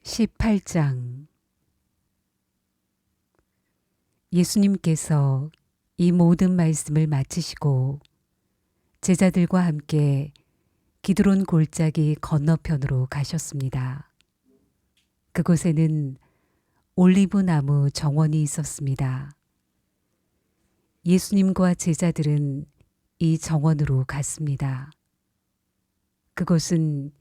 18장. 예수님께서 이 모든 말씀을 마치시고 제자들과 함께 기드론 골짜기 건너편으로 가셨습니다. 그곳에는 올리브 나무 정원이 있었습니다. 예수님과 제자들은 이 정원으로 갔습니다. 그곳은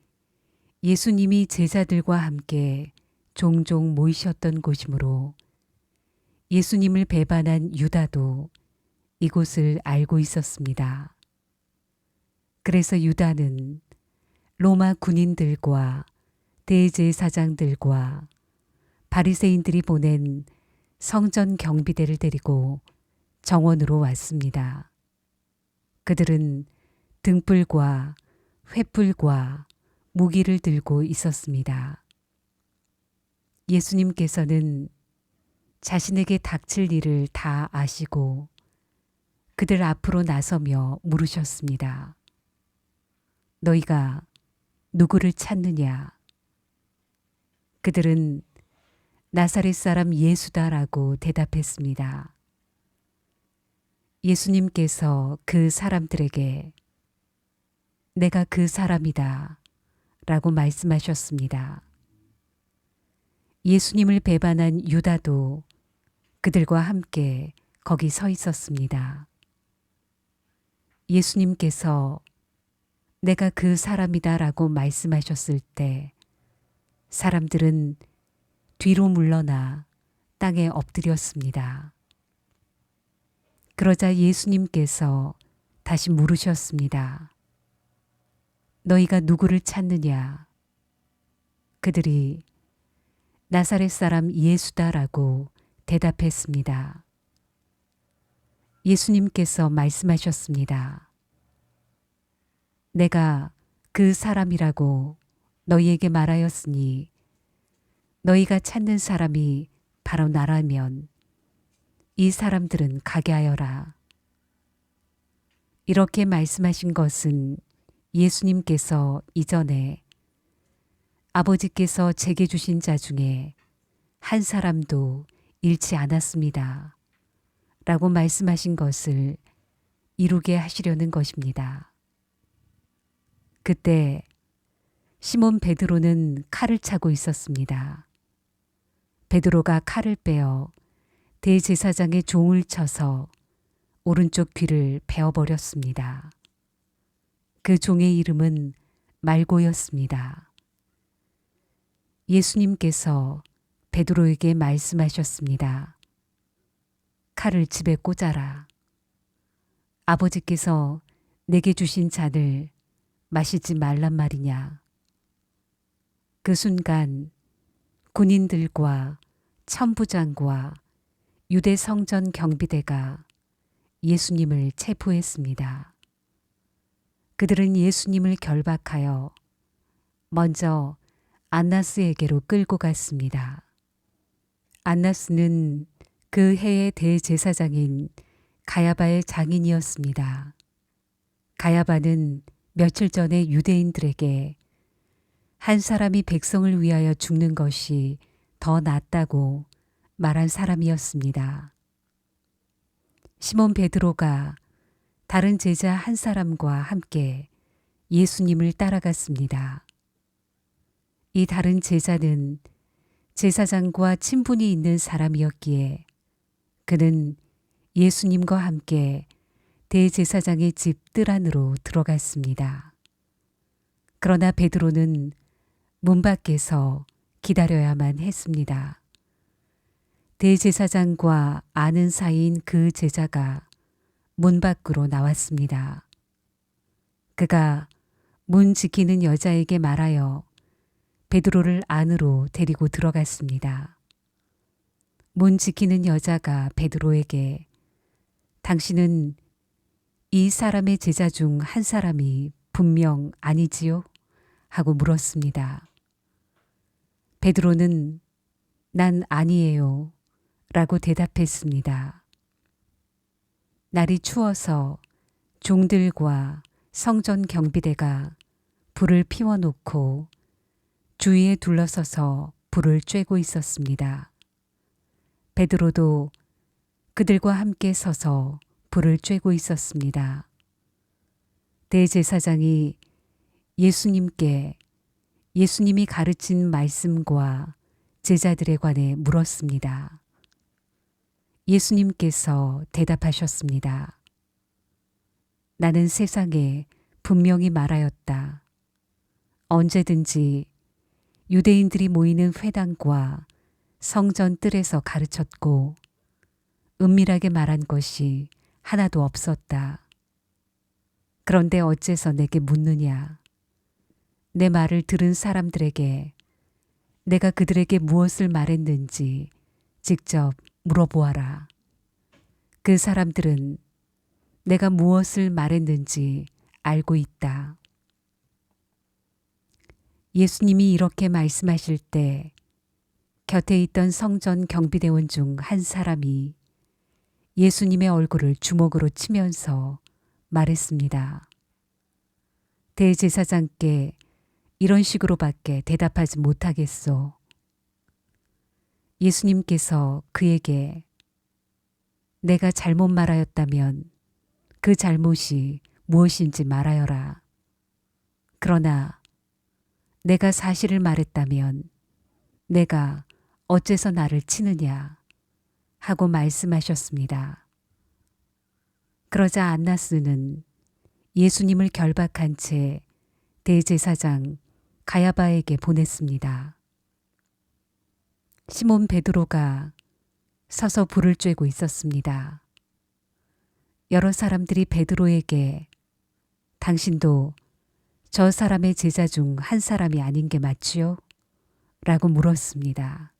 예수님이 제자들과 함께 종종 모이셨던 곳이므로 예수님을 배반한 유다도 이곳을 알고 있었습니다. 그래서 유다는 로마 군인들과 대제사장들과 바리새인들이 보낸 성전 경비대를 데리고 정원으로 왔습니다. 그들은 등불과 횃불과 무기를 들고 있었습니다. 예수님께서는 자신에게 닥칠 일을 다 아시고 그들 앞으로 나서며 물으셨습니다. 너희가 누구를 찾느냐? 그들은 나사렛 사람 예수다라고 대답했습니다. 예수님께서 그 사람들에게 내가 그 사람이다 라고 말씀하셨습니다. 예수님을 배반한 유다도 그들과 함께 거기 서 있었습니다. 예수님께서 내가 그 사람이다 라고 말씀하셨을 때 사람들은 뒤로 물러나 땅에 엎드렸습니다. 그러자 예수님께서 다시 물으셨습니다. 너희가 누구를 찾느냐? 그들이 나사렛 사람 예수다라고 대답했습니다. 예수님께서 말씀하셨습니다. 내가 그 사람이라고 너희에게 말하였으니 너희가 찾는 사람이 바로 나라면 이 사람들은 가게 하여라. 이렇게 말씀하신 것은 예수님께서 이전에 아버지께서 제게 주신 자 중에 한 사람도 잃지 않았습니다. 라고 말씀하신 것을 이루게 하시려는 것입니다. 그때 시몬 베드로는 칼을 차고 있었습니다. 베드로가 칼을 빼어 대제사장의 종을 쳐서 오른쪽 귀를 베어버렸습니다. 그 종의 이름은 말고였습니다. 예수님께서 베드로에게 말씀하셨습니다. 칼을 집에 꽂아라. 아버지께서 내게 주신 잔을 마시지 말란 말이냐. 그 순간 군인들과 천부장과 유대 성전 경비대가 예수님을 체포했습니다. 그들은 예수님을 결박하여 먼저 안나스에게로 끌고 갔습니다. 안나스는 그 해의 대제사장인 가야바의 장인이었습니다. 가야바는 며칠 전에 유대인들에게 한 사람이 백성을 위하여 죽는 것이 더 낫다고 말한 사람이었습니다. 시몬 베드로가 다른 제자 한 사람과 함께 예수님을 따라갔습니다. 이 다른 제자는 제사장과 친분이 있는 사람이었기에 그는 예수님과 함께 대제사장의 집 뜰 안으로 들어갔습니다. 그러나 베드로는 문 밖에서 기다려야만 했습니다. 대제사장과 아는 사이인 그 제자가 문 밖으로 나왔습니다. 그가 문 지키는 여자에게 말하여 베드로를 안으로 데리고 들어갔습니다. 문 지키는 여자가 베드로에게 당신은 이 사람의 제자 중 한 사람이 분명 아니지요? 하고 물었습니다. 베드로는 난 아니에요 라고 대답했습니다. 날이 추워서 종들과 성전 경비대가 불을 피워놓고 주위에 둘러서서 불을 쬐고 있었습니다. 베드로도 그들과 함께 서서 불을 쬐고 있었습니다. 대제사장이 예수님께 예수님이 가르친 말씀과 제자들에 관해 물었습니다. 예수님께서 대답하셨습니다. 나는 세상에 분명히 말하였다. 언제든지 유대인들이 모이는 회당과 성전 뜰에서 가르쳤고 은밀하게 말한 것이 하나도 없었다. 그런데 어째서 내게 묻느냐? 내 말을 들은 사람들에게 내가 그들에게 무엇을 말했는지 직접 물어보아라. 그 사람들은 내가 무엇을 말했는지 알고 있다. 예수님이 이렇게 말씀하실 때 곁에 있던 성전 경비대원 중 한 사람이 예수님의 얼굴을 주먹으로 치면서 말했습니다. 대제사장께 이런 식으로밖에 대답하지 못하겠소. 예수님께서 그에게 내가 잘못 말하였다면 그 잘못이 무엇인지 말하여라. 그러나 내가 사실을 말했다면 내가 어째서 나를 치느냐 하고 말씀하셨습니다. 그러자 안나스는 예수님을 결박한 채 대제사장 가야바에게 보냈습니다. 시몬 베드로가 서서 불을 쬐고 있었습니다. 여러 사람들이 베드로에게 당신도 저 사람의 제자 중 한 사람이 아닌 게 맞지요? 라고 물었습니다.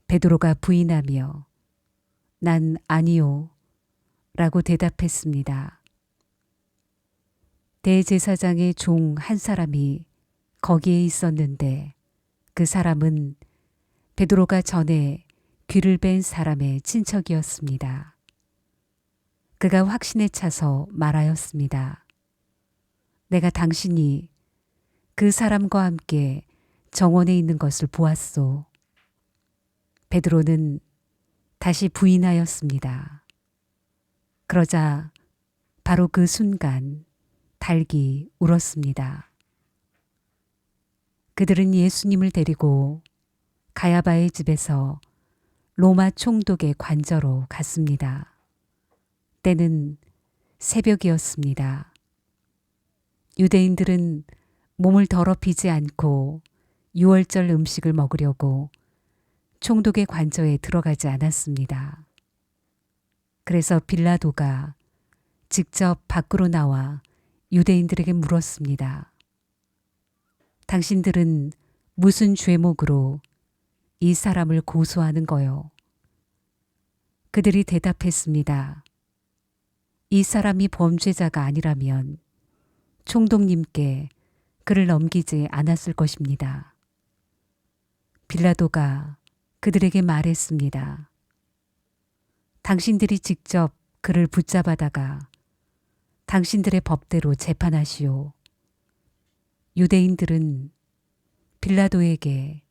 베드로가 부인하며 난 아니요 라고 대답했습니다. 대제사장의 종 한 사람이 거기에 있었는데 그 사람은 베드로가 전에 귀를 뺀 사람의 친척이었습니다. 그가 확신에 차서 말하였습니다. 내가 당신이 그 사람과 함께 정원에 있는 것을 보았소. 베드로는 다시 부인하였습니다. 그러자 바로 그 순간 닭이 울었습니다. 그들은 예수님을 데리고 가야바의 집에서 로마 총독의 관저로 갔습니다. 때는 새벽이었습니다. 유대인들은 몸을 더럽히지 않고 유월절 음식을 먹으려고 총독의 관저에 들어가지 않았습니다. 그래서 빌라도가 직접 밖으로 나와 유대인들에게 물었습니다. 당신들은 무슨 죄목으로 이 사람을 고소하는 거요? 그들이 대답했습니다. 이 사람이 범죄자가 아니라면 총독님께 그를 넘기지 않았을 것입니다. 빌라도가 그들에게 말했습니다. 당신들이 직접 그를 붙잡아다가 당신들의 법대로 재판하시오. 유대인들은 빌라도에게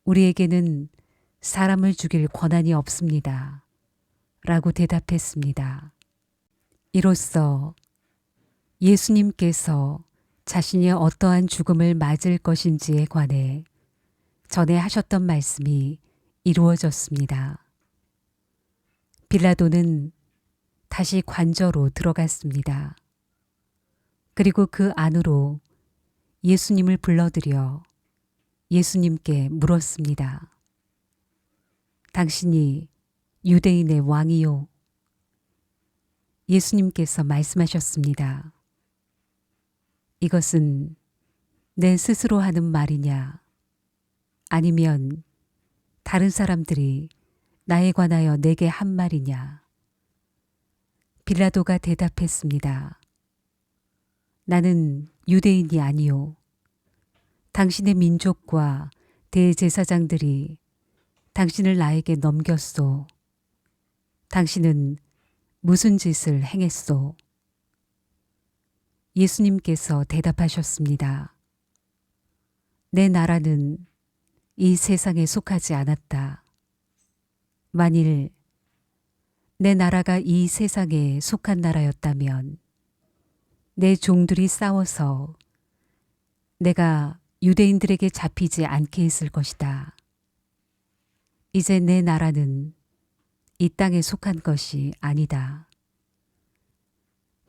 우리에게는 사람을 죽일 권한이 없습니다. 라고 대답했습니다. 이로써 예수님께서 자신이 어떠한 죽음을 맞을 것인지에 관해 전에 하셨던 말씀이 이루어졌습니다. 빌라도는 다시 관저로 들어갔습니다. 그리고 그 안으로 예수님을 불러들여 예수님께 물었습니다. 당신이 유대인의 왕이요? 예수님께서 말씀하셨습니다. 이것은 내 스스로 하는 말이냐? 아니면 다른 사람들이 나에 관하여 내게 한 말이냐? 빌라도가 대답했습니다. 나는 유대인이 아니요. 당신의 민족과 대제사장들이 당신을 나에게 넘겼소. 당신은 무슨 짓을 행했소? 예수님께서 대답하셨습니다. 내 나라는 이 세상에 속하지 않았다. 만일 내 나라가 이 세상에 속한 나라였다면 내 종들이 싸워서 내가 유대인들에게 잡히지 않게 했을 것이다. 이제 내 나라는 이 땅에 속한 것이 아니다.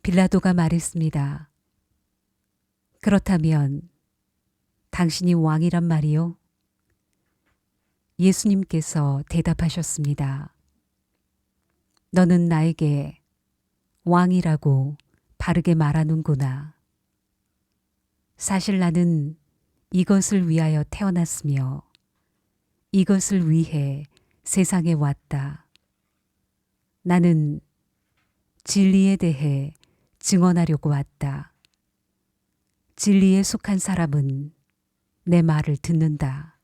빌라도가 말했습니다. 그렇다면 당신이 왕이란 말이요? 예수님께서 대답하셨습니다. 너는 나에게 왕이라고 바르게 말하는구나. 사실 나는 이것을 위하여 태어났으며 이것을 위해 세상에 왔다. 나는 진리에 대해 증언하려고 왔다. 진리에 속한 사람은 내 말을 듣는다.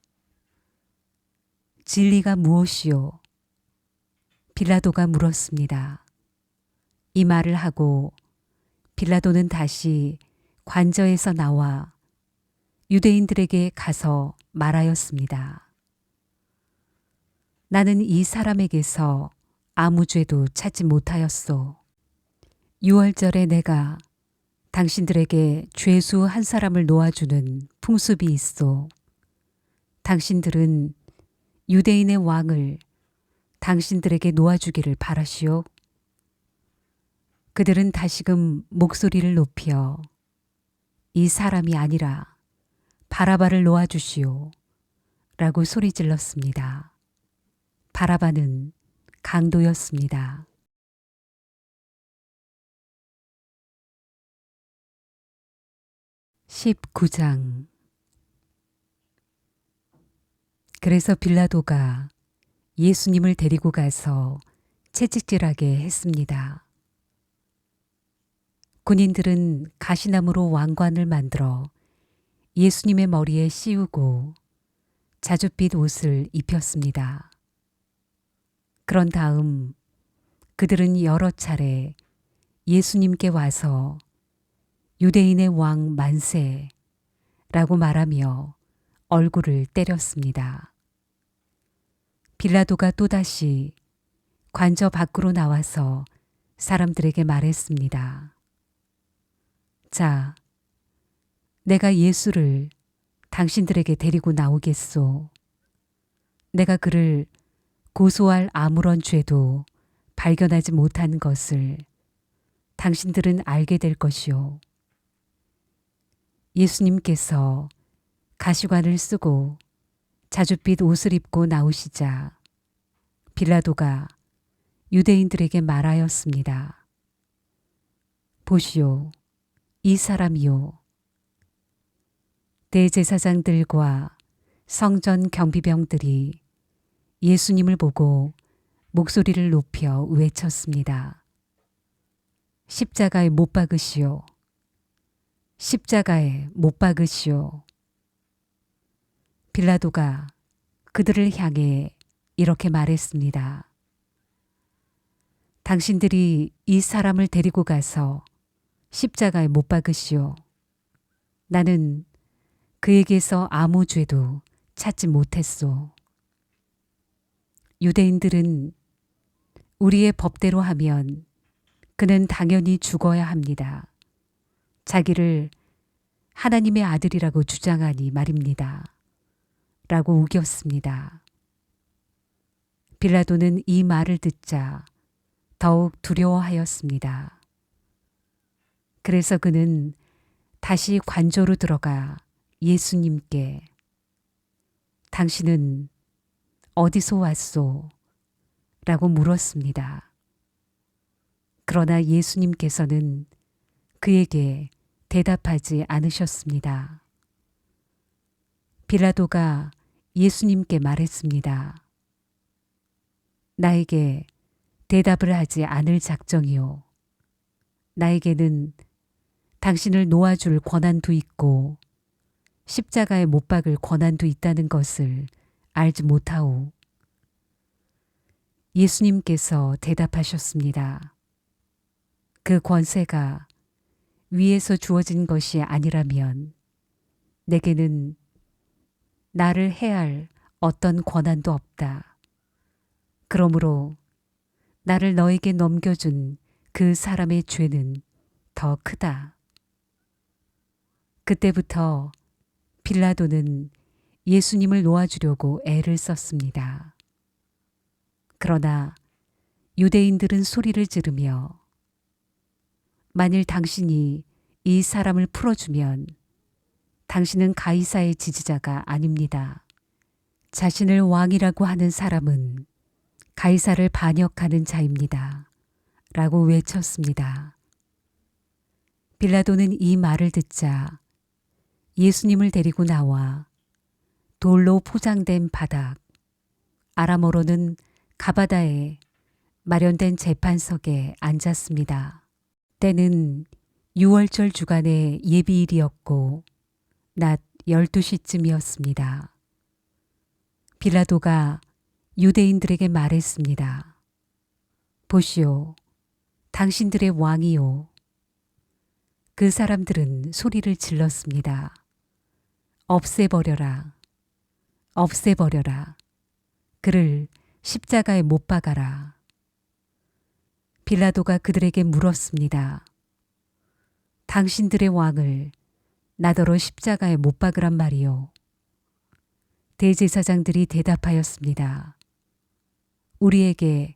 진리가 무엇이요? 빌라도가 물었습니다. 이 말을 하고 빌라도는 다시 관저에서 나와 유대인들에게 가서 말하였습니다. 나는 이 사람에게서 아무 죄도 찾지 못하였소. 유월절에 내가 당신들에게 죄수 한 사람을 놓아주는 풍습이 있소. 당신들은 유대인의 왕을 당신들에게 놓아주기를 바라시오. 그들은 다시금 목소리를 높여 이 사람이 아니라 바라바를 놓아주시오 라고 소리질렀습니다. 바라바는 강도였습니다. 19장. 그래서 빌라도가 예수님을 데리고 가서 채찍질하게 했습니다. 군인들은 가시나무로 왕관을 만들어 예수님의 머리에 씌우고 자줏빛 옷을 입혔습니다. 그런 다음 그들은 여러 차례 예수님께 와서 유대인의 왕 만세라고 말하며 얼굴을 때렸습니다. 빌라도가 또다시 관저 밖으로 나와서 사람들에게 말했습니다. 자, 내가 예수를 당신들에게 데리고 나오겠소. 내가 그를 고소할 아무런 죄도 발견하지 못한 것을 당신들은 알게 될 것이요. 예수님께서 가시관을 쓰고 자줏빛 옷을 입고 나오시자 빌라도가 유대인들에게 말하였습니다. 보시오, 이 사람이요. 대제사장들과 성전 경비병들이 예수님을 보고 목소리를 높여 외쳤습니다. 십자가에 못 박으시오. 십자가에 못 박으시오. 빌라도가 그들을 향해 이렇게 말했습니다. 당신들이 이 사람을 데리고 가서 십자가에 못 박으시오. 나는 그에게서 아무 죄도 찾지 못했소. 유대인들은 우리의 법대로 하면 그는 당연히 죽어야 합니다. 자기를 하나님의 아들이라고 주장하니 말입니다. 라고 우겼습니다. 빌라도는 이 말을 듣자 더욱 두려워하였습니다. 그래서 그는 다시 관저로 들어가 예수님께 당신은 어디서 왔소? 라고 물었습니다. 그러나 예수님께서는 그에게 대답하지 않으셨습니다. 빌라도가 예수님께 말했습니다. 나에게 대답을 하지 않을 작정이요. 나에게는 당신을 놓아줄 권한도 있고 십자가에 못 박을 권한도 있다는 것을 알지 못하오. 예수님께서 대답하셨습니다. 그 권세가 위에서 주어진 것이 아니라면 내게는 나를 해할 어떤 권한도 없다. 그러므로 나를 너에게 넘겨준 그 사람의 죄는 더 크다. 그때부터 빌라도는 예수님을 놓아주려고 애를 썼습니다. 그러나 유대인들은 소리를 지르며 만일 당신이 이 사람을 풀어주면 당신은 가이사의 지지자가 아닙니다. 자신을 왕이라고 하는 사람은 가이사를 반역하는 자입니다. 라고 외쳤습니다. 빌라도는 이 말을 듣자 예수님을 데리고 나와 돌로 포장된 바닥, 아람어로는 가바다에 마련된 재판석에 앉았습니다. 때는 6월절 주간의 예비일이었고 낮 12시쯤이었습니다. 빌라도가 유대인들에게 말했습니다. 보시오, 당신들의 왕이요. 그 사람들은 소리를 질렀습니다. 없애버려라. 없애버려라. 그를 십자가에 못 박아라. 빌라도가 그들에게 물었습니다. 당신들의 왕을 나더러 십자가에 못 박으란 말이요. 대제사장들이 대답하였습니다. 우리에게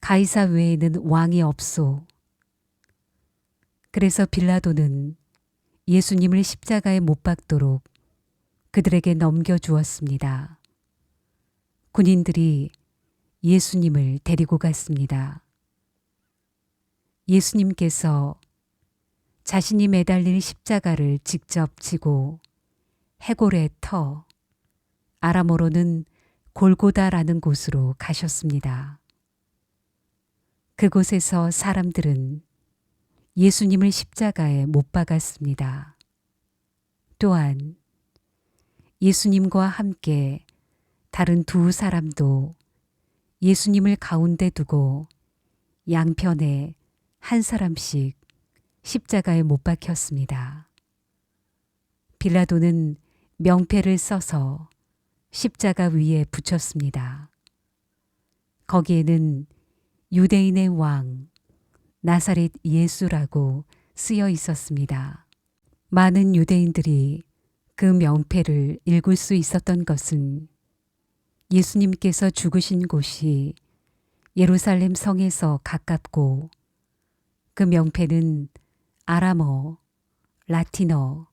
가이사 외에는 왕이 없소. 그래서 빌라도는 예수님을 십자가에 못 박도록 그들에게 넘겨주었습니다. 군인들이 예수님을 데리고 갔습니다. 예수님께서 자신이 매달릴 십자가를 직접 지고 해골의 터, 아람어로는 골고다라는 곳으로 가셨습니다. 그곳에서 사람들은 예수님을 십자가에 못 박았습니다. 또한 예수님과 함께 다른 두 사람도 예수님을 가운데 두고 양편에 한 사람씩 십자가에 못 박혔습니다. 빌라도는 명패를 써서 십자가 위에 붙였습니다. 거기에는 유대인의 왕 나사렛 예수라고 쓰여 있었습니다. 많은 유대인들이 그 명패를 읽을 수 있었던 것은 예수님께서 죽으신 곳이 예루살렘 성에서 가깝고 그 명패는 아람어, 라틴어,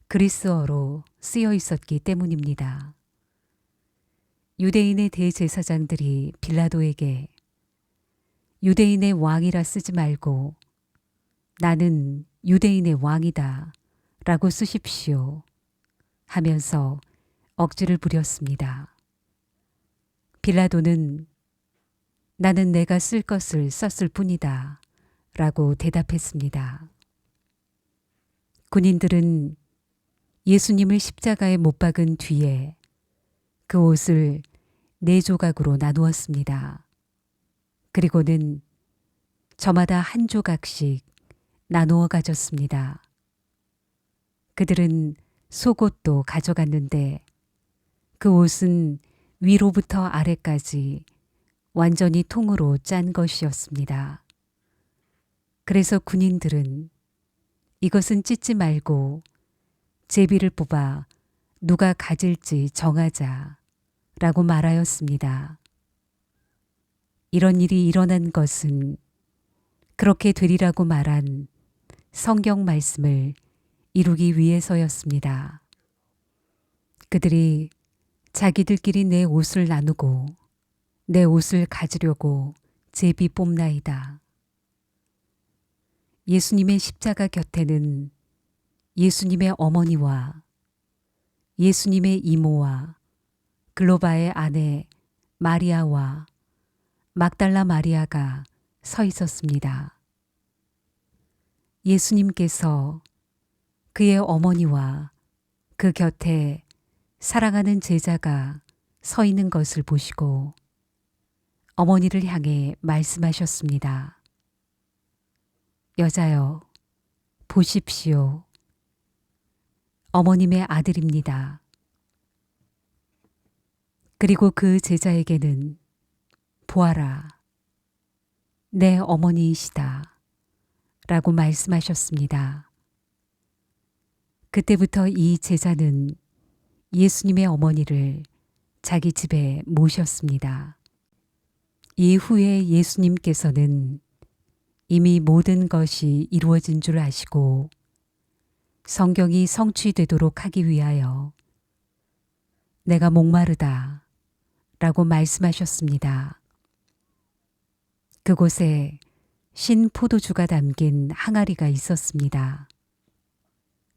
그리스어로 쓰여 있었기 때문입니다. 유대인의 대제사장들이 빌라도에게 유대인의 왕이라 쓰지 말고 나는 유대인의 왕이다 라고 쓰십시오 하면서 억지를 부렸습니다. 빌라도는 나는 내가 쓸 것을 썼을 뿐이다 라고 대답했습니다. 군인들은 예수님을 십자가에 못 박은 뒤에 그 옷을 4조각으로 나누었습니다. 그리고는 저마다 한 조각씩 나누어 가졌습니다. 그들은 속옷도 가져갔는데 그 옷은 위로부터 아래까지 완전히 통으로 짠 것이었습니다. 그래서 군인들은 이것은 찢지 말고 제비를 뽑아 누가 가질지 정하자 라고 말하였습니다. 이런 일이 일어난 것은 그렇게 되리라고 말한 성경 말씀을 이루기 위해서였습니다. 그들이 자기들끼리 내 옷을 나누고 내 옷을 가지려고 제비 뽑나이다. 예수님의 십자가 곁에는 예수님의 어머니와 예수님의 이모와 글로바의 아내 마리아와 막달라 마리아가 서 있었습니다. 예수님께서 그의 어머니와 그 곁에 사랑하는 제자가 서 있는 것을 보시고 어머니를 향해 말씀하셨습니다. 여자여, 보십시오. 어머님의 아들입니다. 그리고 그 제자에게는 보아라, 내 어머니이시다 라고 말씀하셨습니다. 그때부터 이 제자는 예수님의 어머니를 자기 집에 모셨습니다. 이후에 예수님께서는 이미 모든 것이 이루어진 줄 아시고 성경이 성취되도록 하기 위하여 내가 목마르다 라고 말씀하셨습니다. 그곳에 신 포도주가 담긴 항아리가 있었습니다.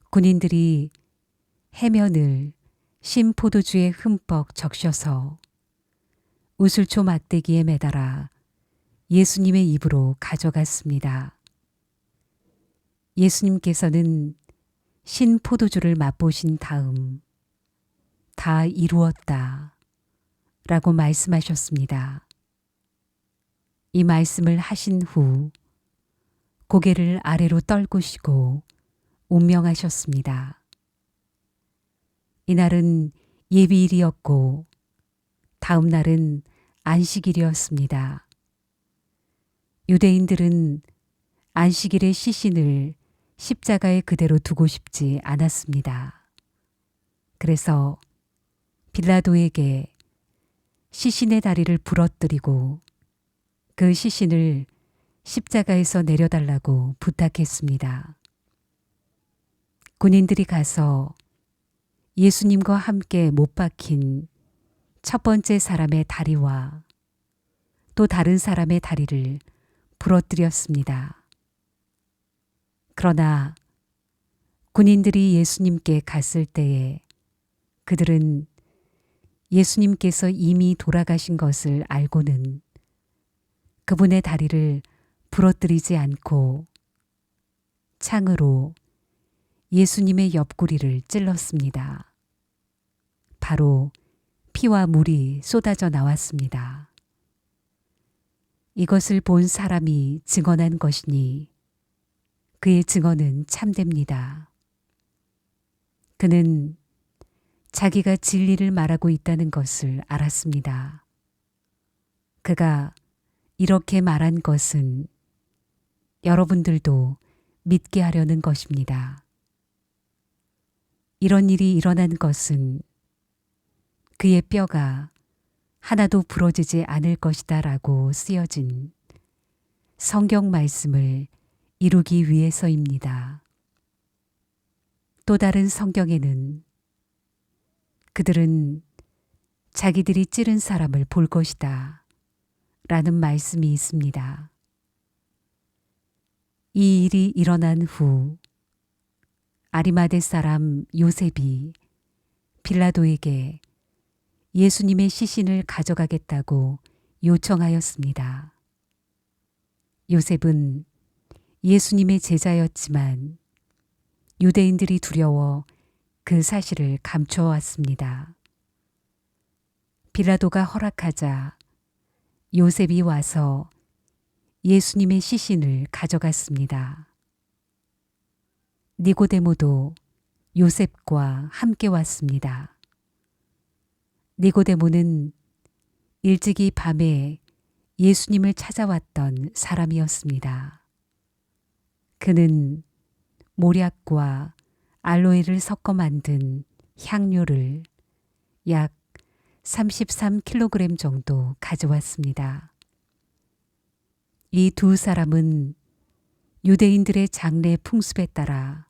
군인들이 해면을 신 포도주에 흠뻑 적셔서 우슬초 막대기에 매달아 예수님의 입으로 가져갔습니다. 예수님께서는 신 포도주를 맛보신 다음 다 이루었다 라고 말씀하셨습니다. 이 말씀을 하신 후 고개를 아래로 떨구시고 운명하셨습니다. 이날은 예비일이었고 다음 날은 안식일이었습니다. 유대인들은 안식일의 시신을 십자가에 그대로 두고 싶지 않았습니다. 그래서 빌라도에게 시신의 다리를 부러뜨리고 그 시신을 십자가에서 내려달라고 부탁했습니다. 군인들이 가서 예수님과 함께 못 박힌 첫 번째 사람의 다리와 또 다른 사람의 다리를 부러뜨렸습니다. 그러나 군인들이 예수님께 갔을 때에 그들은 예수님께서 이미 돌아가신 것을 알고는 그분의 다리를 부러뜨리지 않고 창으로 예수님의 옆구리를 찔렀습니다. 바로 피와 물이 쏟아져 나왔습니다. 이것을 본 사람이 증언한 것이니 그의 증언은 참됩니다. 그는 자기가 진리를 말하고 있다는 것을 알았습니다. 그가 이렇게 말한 것은 여러분들도 믿게 하려는 것입니다. 이런 일이 일어난 것은 그의 뼈가 하나도 부러지지 않을 것이다 라고 쓰여진 성경 말씀을 이루기 위해서입니다. 또 다른 성경에는 그들은 자기들이 찌른 사람을 볼 것이다 라는 말씀이 있습니다. 이 일이 일어난 후 아리마대 사람 요셉이 빌라도에게 예수님의 시신을 가져가겠다고 요청하였습니다. 요셉은 예수님의 제자였지만 유대인들이 두려워 그 사실을 감춰왔습니다. 빌라도가 허락하자 요셉이 와서 예수님의 시신을 가져갔습니다. 니고데모도 요셉과 함께 왔습니다. 니고데모는 일찍이 밤에 예수님을 찾아왔던 사람이었습니다. 그는 모략과 알로에를 섞어 만든 향료를 약 33kg 정도 가져왔습니다. 이 두 사람은 유대인들의 장례 풍습에 따라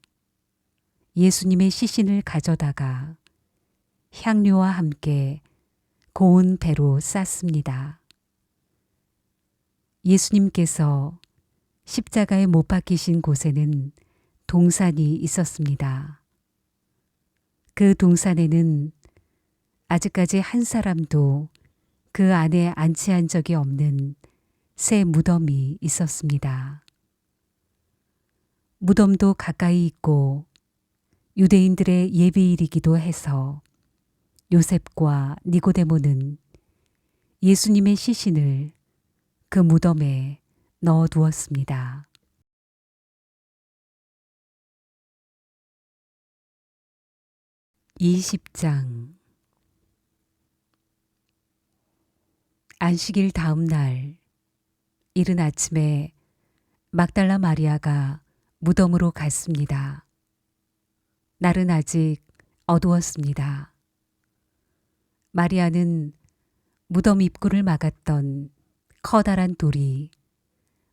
예수님의 시신을 가져다가 향료와 함께 고운 배로 쌌습니다. 예수님께서 십자가에 못 박히신 곳에는 동산이 있었습니다. 그 동산에는 아직까지 한 사람도 그 안에 안치한 적이 없는 새 무덤이 있었습니다. 무덤도 가까이 있고 유대인들의 예비일이기도 해서 요셉과 니고데모는 예수님의 시신을 그 무덤에 넣어 두었습니다. 20장 안식일 다음 날 이른 아침에 막달라 마리아가 무덤으로 갔습니다. 날은 아직 어두웠습니다. 마리아는 무덤 입구를 막았던 커다란 돌이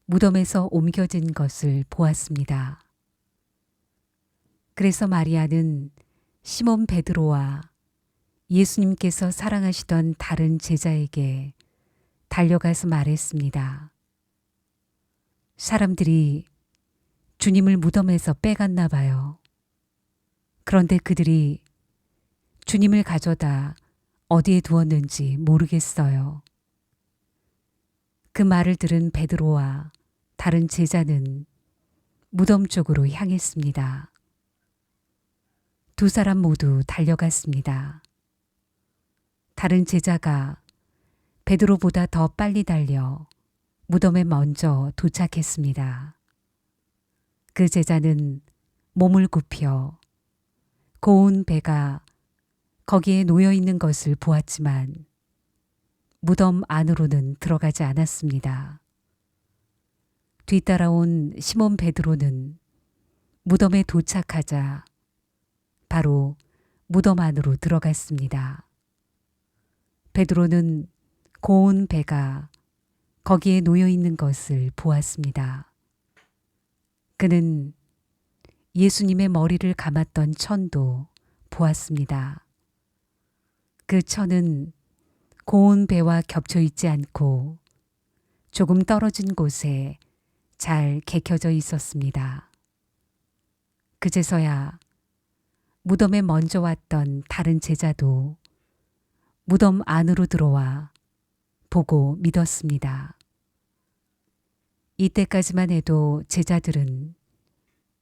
무덤에서 옮겨진 것을 보았습니다. 그래서 마리아는 시몬 베드로와 예수님께서 사랑하시던 다른 제자에게 달려가서 말했습니다. 사람들이 주님을 무덤에서 빼갔나 봐요. 그런데 그들이 주님을 가져다 어디에 두었는지 모르겠어요. 그 말을 들은 베드로와 다른 제자는 무덤 쪽으로 향했습니다. 두 사람 모두 달려갔습니다. 다른 제자가 베드로보다 더 빨리 달려 무덤에 먼저 도착했습니다. 그 제자는 몸을 굽혀 고운 배가 거기에 놓여 있는 것을 보았지만 무덤 안으로는 들어가지 않았습니다. 뒤따라온 시몬 베드로는 무덤에 도착하자 바로 무덤 안으로 들어갔습니다. 베드로는 고운 배가 거기에 놓여 있는 것을 보았습니다. 그는 예수님의 머리를 감았던 천도 보았습니다. 그 천은 고운 배와 겹쳐 있지 않고 조금 떨어진 곳에 잘 개켜져 있었습니다. 그제서야 무덤에 먼저 왔던 다른 제자도 무덤 안으로 들어와 보고 믿었습니다. 이때까지만 해도 제자들은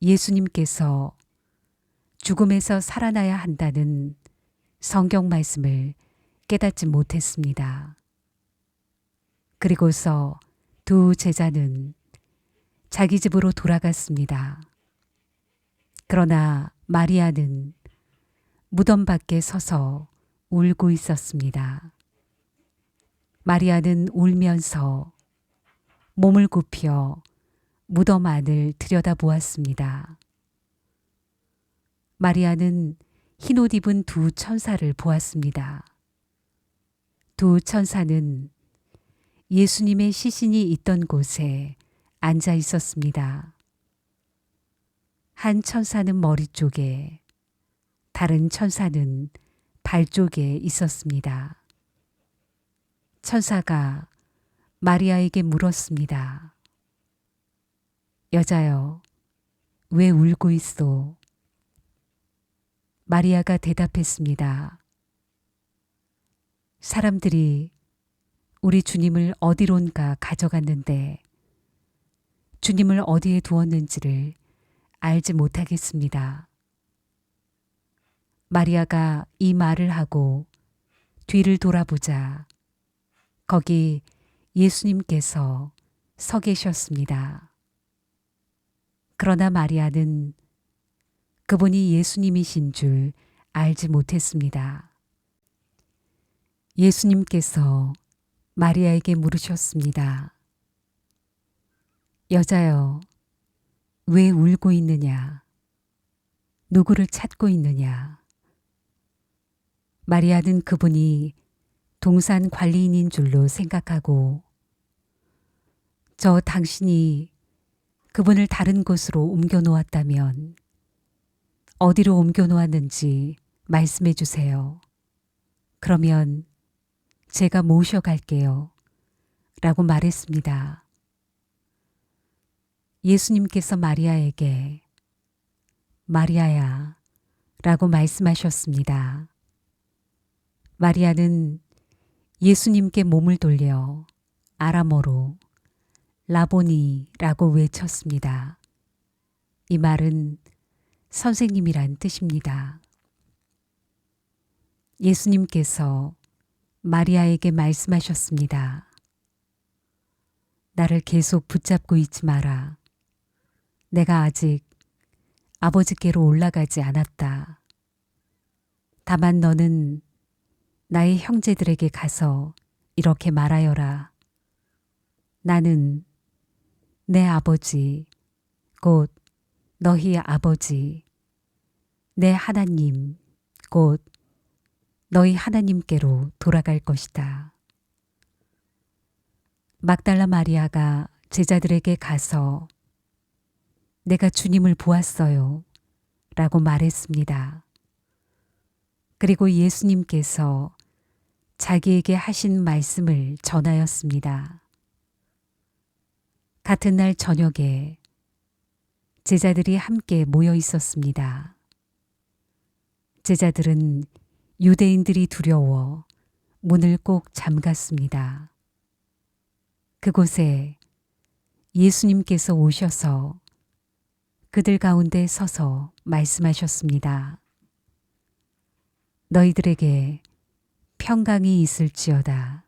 예수님께서 죽음에서 살아나야 한다는 성경 말씀을 깨닫지 못했습니다. 그리고서 두 제자는 자기 집으로 돌아갔습니다. 그러나 마리아는 무덤 밖에 서서 울고 있었습니다. 마리아는 울면서 몸을 굽혀 무덤 안을 들여다보았습니다. 마리아는 흰옷 입은 두 천사를 보았습니다. 두 천사는 예수님의 시신이 있던 곳에 앉아 있었습니다. 한 천사는 머리 쪽에, 다른 천사는 발 쪽에 있었습니다. 천사가 마리아에게 물었습니다. 여자여, 왜 울고 있소? 마리아가 대답했습니다. 사람들이 우리 주님을 어디론가 가져갔는데 주님을 어디에 두었는지를 알지 못하겠습니다. 마리아가 이 말을 하고 뒤를 돌아보자 거기 예수님께서 서 계셨습니다. 그러나 마리아는 그분이 예수님이신 줄 알지 못했습니다. 예수님께서 마리아에게 물으셨습니다. 여자여, 왜 울고 있느냐? 누구를 찾고 있느냐? 마리아는 그분이 동산 관리인인 줄로 생각하고 저 당신이 그분을 다른 곳으로 옮겨 놓았다면 어디로 옮겨 놓았는지 말씀해 주세요. 그러면 제가 모셔갈게요. 라고 말했습니다. 예수님께서 마리아에게 마리아야 라고 말씀하셨습니다. 마리아는 예수님께 몸을 돌려 아람어로 라보니라고 외쳤습니다. 이 말은 선생님이란 뜻입니다. 예수님께서 마리아에게 말씀하셨습니다. 나를 계속 붙잡고 있지 마라. 내가 아직 아버지께로 올라가지 않았다. 다만 너는 나의 형제들에게 가서 이렇게 말하여라. 나는 내 아버지, 곧 너희 아버지, 내 하나님, 곧 너희 하나님께로 돌아갈 것이다. 막달라 마리아가 제자들에게 가서 내가 주님을 보았어요 라고 말했습니다. 그리고 예수님께서 자기에게 하신 말씀을 전하였습니다. 같은 날 저녁에 제자들이 함께 모여 있었습니다. 제자들은 유대인들이 두려워 문을 꼭 잠갔습니다. 그곳에 예수님께서 오셔서 그들 가운데 서서 말씀하셨습니다. 너희들에게 평강이 있을지어다.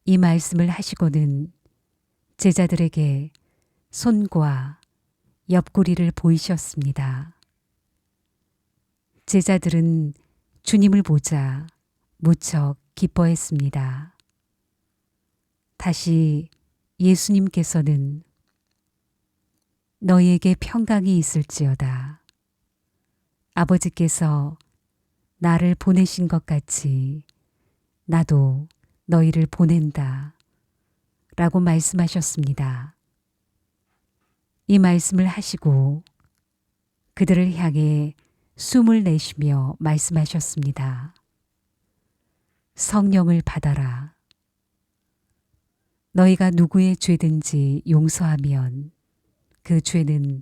이 말씀을 하시고는 제자들에게 손과 옆구리를 보이셨습니다. 제자들은 주님을 보자 무척 기뻐했습니다. 다시 예수님께서는 너희에게 평강이 있을지어다. 아버지께서 나를 보내신 것 같이 나도 너희를 보낸다. 라고 말씀하셨습니다. 이 말씀을 하시고 그들을 향해 숨을 내쉬며 말씀하셨습니다. 성령을 받아라. 너희가 누구의 죄든지 용서하면 그 죄는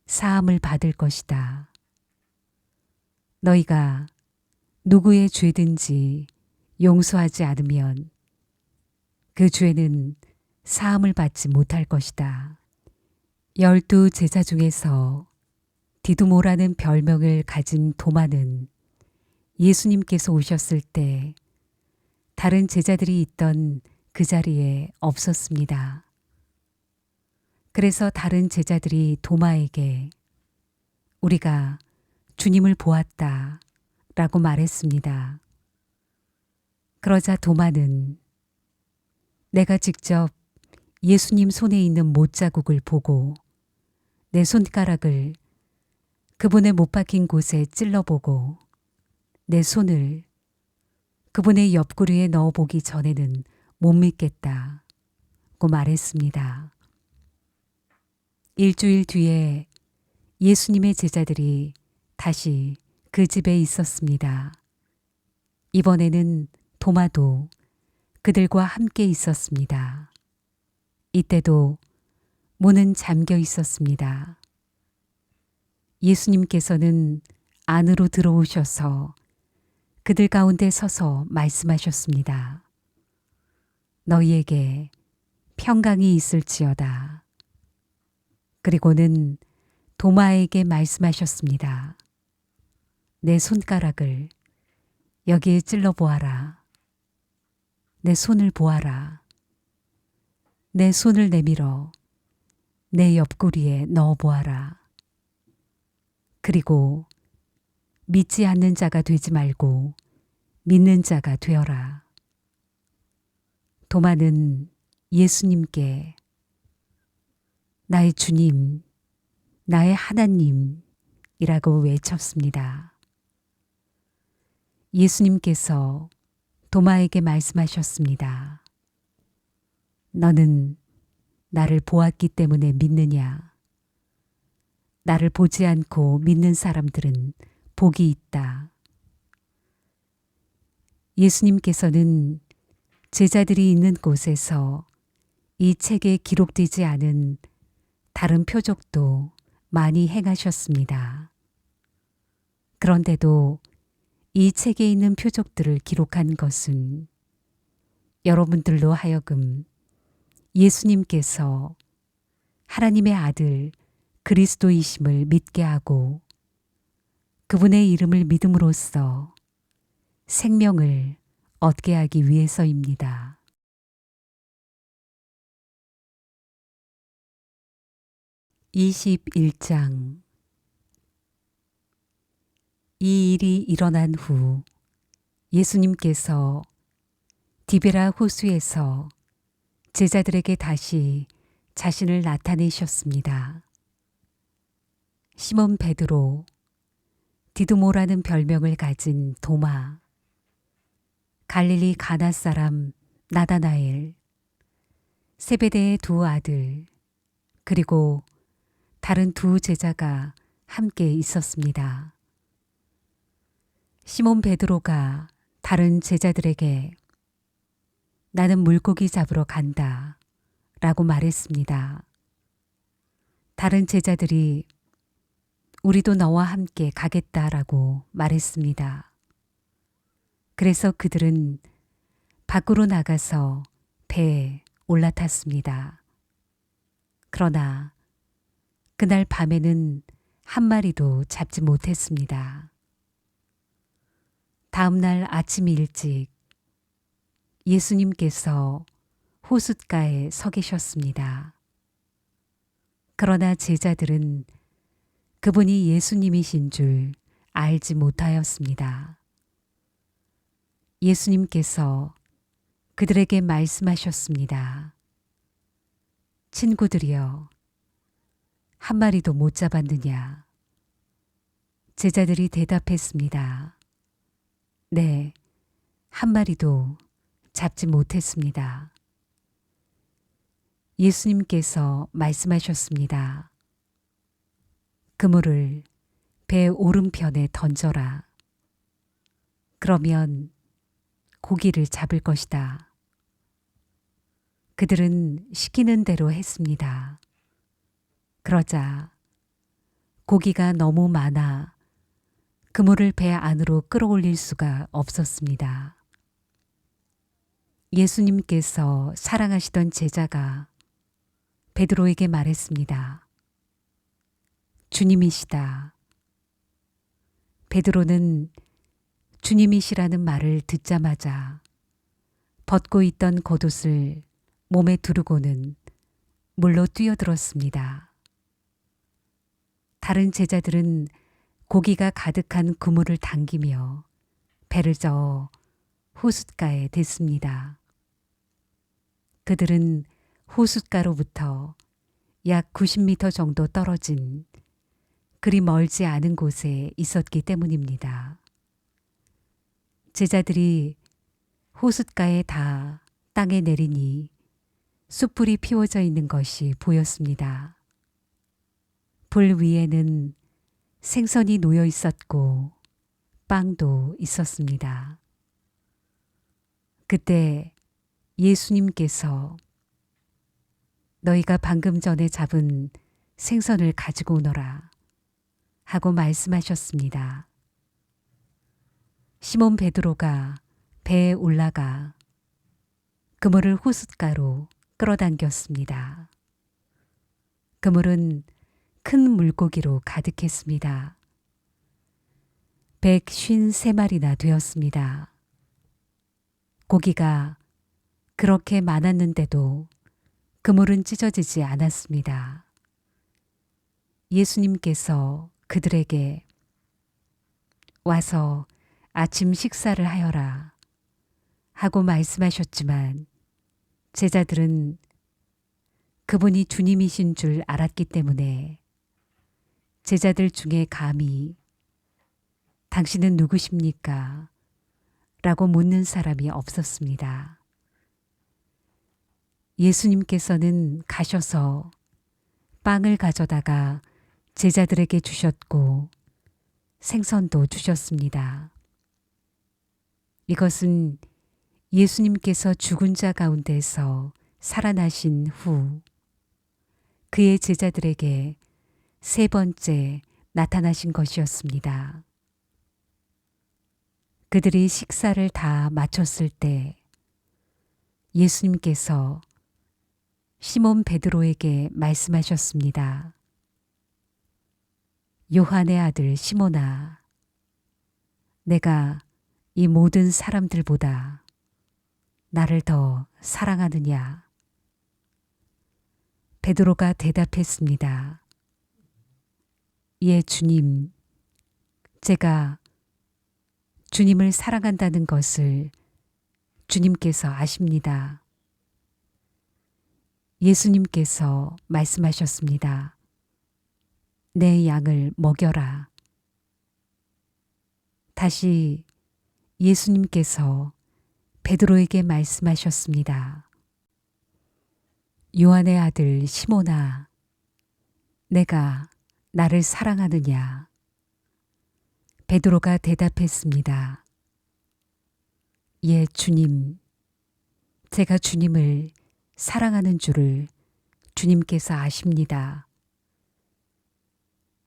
사함을 받을 것이다. 너희가 누구의 죄든지 용서하지 않으면 그 죄는 사함을 받지 못할 것이다. 12 제자 중에서 디두모라는 별명을 가진 도마는 예수님께서 오셨을 때 다른 제자들이 있던 그 자리에 없었습니다. 그래서 다른 제자들이 도마에게 우리가 주님을 보았다 라고 말했습니다. 그러자 도마는 내가 직접 예수님 손에 있는 못자국을 보고 내 손가락을 그분의 못 박힌 곳에 찔러보고 내 손을 그분의 옆구리에 넣어보기 전에는 못 믿겠다고 말했습니다. 일주일 뒤에 예수님의 제자들이 다시 그 집에 있었습니다. 이번에는 도마도 그들과 함께 있었습니다. 이때도 문은 잠겨 있었습니다. 예수님께서는 안으로 들어오셔서 그들 가운데 서서 말씀하셨습니다. 너희에게 평강이 있을지어다. 그리고는 도마에게 말씀하셨습니다. 내 손가락을 여기에 찔러 보아라. 내 손을 보아라. 내 손을 내밀어 내 옆구리에 넣어 보아라. 그리고 믿지 않는 자가 되지 말고 믿는 자가 되어라. 도마는 예수님께 나의 주님, 나의 하나님이라고 외쳤습니다. 예수님께서 도마에게 말씀하셨습니다. 너는 나를 보았기 때문에 믿느냐? 나를 보지 않고 믿는 사람들은 복이 있다. 예수님께서는 제자들이 있는 곳에서 이 책에 기록되지 않은 다른 표적도 많이 행하셨습니다. 그런데도 이 책에 있는 표적들을 기록한 것은 여러분들로 하여금 예수님께서 하나님의 아들 그리스도이심을 믿게 하고 그분의 이름을 믿음으로써 생명을 얻게 하기 위해서입니다. (21장) 이 일이 일어난 후 예수님께서 디베라 호수에서 제자들에게 다시 자신을 나타내셨습니다. 시몬 베드로, 디두모라는 별명을 가진 도마, 갈릴리 가나 사람 나다나엘, 세베대의 두 아들, 그리고 다른 두 제자가 함께 있었습니다. 시몬 베드로가 다른 제자들에게 나는 물고기 잡으러 간다 라고 말했습니다. 다른 제자들이 우리도 너와 함께 가겠다라고 말했습니다. 그래서 그들은 밖으로 나가서 배에 올라탔습니다. 그러나 그날 밤에는 한 마리도 잡지 못했습니다. 다음 날 아침 일찍 예수님께서 호숫가에 서 계셨습니다. 그러나 제자들은 그분이 예수님이신 줄 알지 못하였습니다. 예수님께서 그들에게 말씀하셨습니다. 친구들이여, 한 마리도 못 잡았느냐? 제자들이 대답했습니다. 네, 한 마리도 잡지 못했습니다. 예수님께서 말씀하셨습니다. 그물을 배 오른편에 던져라. 그러면 고기를 잡을 것이다. 그들은 시키는 대로 했습니다. 그러자 고기가 너무 많아 그물을 배 안으로 끌어올릴 수가 없었습니다. 예수님께서 사랑하시던 제자가 베드로에게 말했습니다. 주님이시다. 베드로는 주님이시라는 말을 듣자마자 벗고 있던 겉옷을 몸에 두르고는 물로 뛰어들었습니다. 다른 제자들은 고기가 가득한 그물을 당기며 배를 저어 호숫가에 댔습니다. 그들은 호숫가로부터 약 90m 정도 떨어진 그리 멀지 않은 곳에 있었기 때문입니다. 제자들이 호숫가에 다 땅에 내리니 숯불이 피워져 있는 것이 보였습니다. 불 위에는 생선이 놓여 있었고 빵도 있었습니다. 그때 예수님께서 너희가 방금 전에 잡은 생선을 가지고 오너라 하고 말씀하셨습니다. 시몬 베드로가 배에 올라가 그물을 호숫가로 끌어당겼습니다. 그물은 큰 물고기로 가득했습니다. 153마리나 되었습니다. 고기가 그렇게 많았는데도 그물은 찢어지지 않았습니다. 예수님께서 그들에게 와서 아침 식사를 하여라 하고 말씀하셨지만 제자들은 그분이 주님이신 줄 알았기 때문에 제자들 중에 감히 당신은 누구십니까? 라고 묻는 사람이 없었습니다. 예수님께서는 가셔서 빵을 가져다가 제자들에게 주셨고 생선도 주셨습니다. 이것은 예수님께서 죽은 자 가운데서 살아나신 후 그의 제자들에게 세 번째 나타나신 것이었습니다. 그들이 식사를 다 마쳤을 때 예수님께서 시몬 베드로에게 말씀하셨습니다. 요한의 아들 시몬아, 내가 이 모든 사람들보다 나를 더 사랑하느냐? 베드로가 대답했습니다. 예, 주님, 제가 주님을 사랑한다는 것을 주님께서 아십니다. 예수님께서 말씀하셨습니다. 내 양을 먹여라. 다시 예수님께서 베드로에게 말씀하셨습니다. 요한의 아들 시몬아, 내가 나를 사랑하느냐? 베드로가 대답했습니다. 예, 주님. 제가 주님을 사랑하는 줄을 주님께서 아십니다.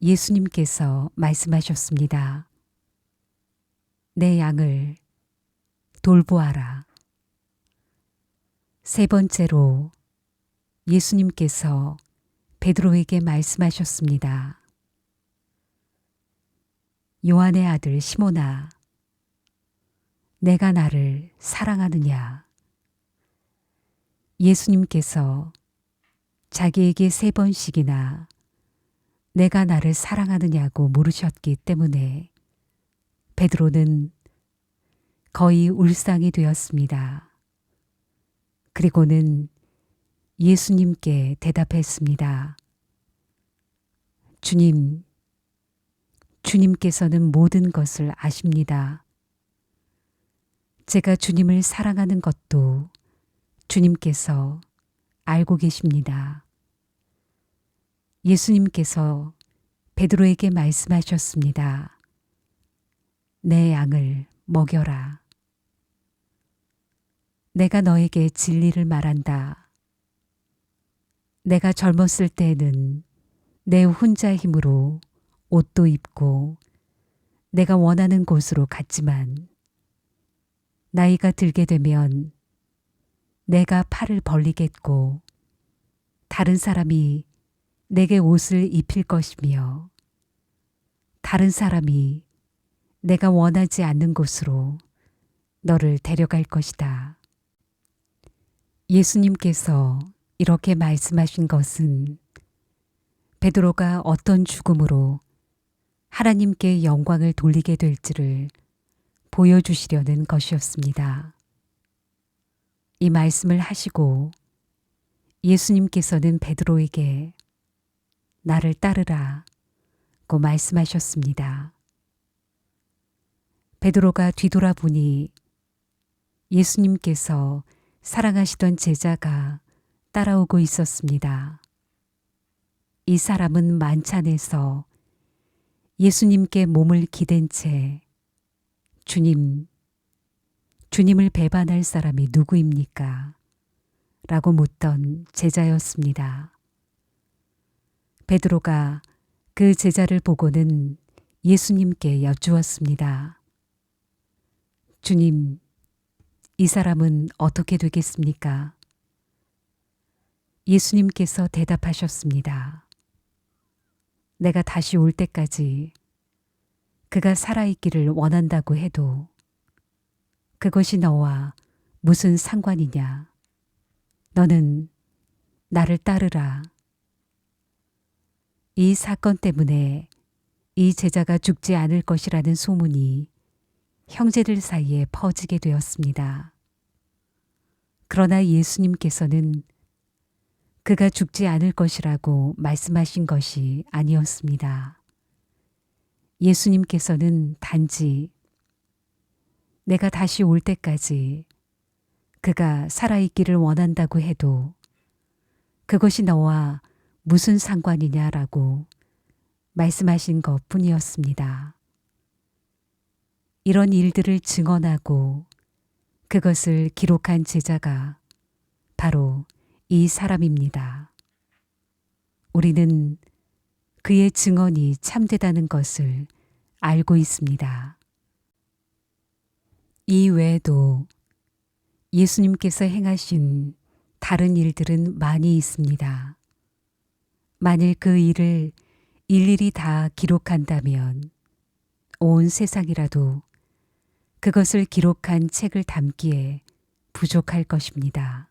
예수님께서 말씀하셨습니다. 내 양을 돌보아라. 세 번째로 예수님께서 베드로에게 말씀하셨습니다. 요한의 아들 시몬아, 내가 나를 사랑하느냐? 예수님께서 자기에게 3번씩이나 내가 나를 사랑하느냐고 물으셨기 때문에 베드로는 거의 울상이 되었습니다. 그리고는 예수님께 대답했습니다. 주님, 주님께서는 모든 것을 아십니다. 제가 주님을 사랑하는 것도 주님께서 알고 계십니다. 예수님께서 베드로에게 말씀하셨습니다. 내 양을 먹여라. 내가 너에게 진리를 말한다. 내가 젊었을 때에는 내 혼자 힘으로 옷도 입고 내가 원하는 곳으로 갔지만 나이가 들게 되면 내가 팔을 벌리겠고 다른 사람이 내게 옷을 입힐 것이며 다른 사람이 내가 원하지 않는 곳으로 너를 데려갈 것이다. 예수님께서 이렇게 말씀하신 것은 베드로가 어떤 죽음으로 하나님께 영광을 돌리게 될지를 보여주시려는 것이었습니다. 이 말씀을 하시고 예수님께서는 베드로에게 나를 따르라 고 말씀하셨습니다. 베드로가 뒤돌아보니 예수님께서 사랑하시던 제자가 따라오고 있었습니다. 이 사람은 만찬에서 예수님께 몸을 기댄 채 주님을 배반할 사람이 누구입니까? 라고 묻던 제자였습니다. 베드로가 그 제자를 보고는 예수님께 여쭈었습니다. 주님, 이 사람은 어떻게 되겠습니까? 예수님께서 대답하셨습니다. 내가 다시 올 때까지 그가 살아있기를 원한다고 해도 그것이 너와 무슨 상관이냐? 너는 나를 따르라. 이 사건 때문에 이 제자가 죽지 않을 것이라는 소문이 형제들 사이에 퍼지게 되었습니다. 그러나 예수님께서는 그가 죽지 않을 것이라고 말씀하신 것이 아니었습니다. 예수님께서는 단지 내가 다시 올 때까지 그가 살아있기를 원한다고 해도 그것이 너와 무슨 상관이냐라고 말씀하신 것 뿐이었습니다. 이런 일들을 증언하고 그것을 기록한 제자가 바로 이 사람입니다. 우리는 그의 증언이 참되다는 것을 알고 있습니다. 이 외에도 예수님께서 행하신 다른 일들은 많이 있습니다. 만일 그 일을 일일이 다 기록한다면 온 세상이라도 그것을 기록한 책을 담기에 부족할 것입니다.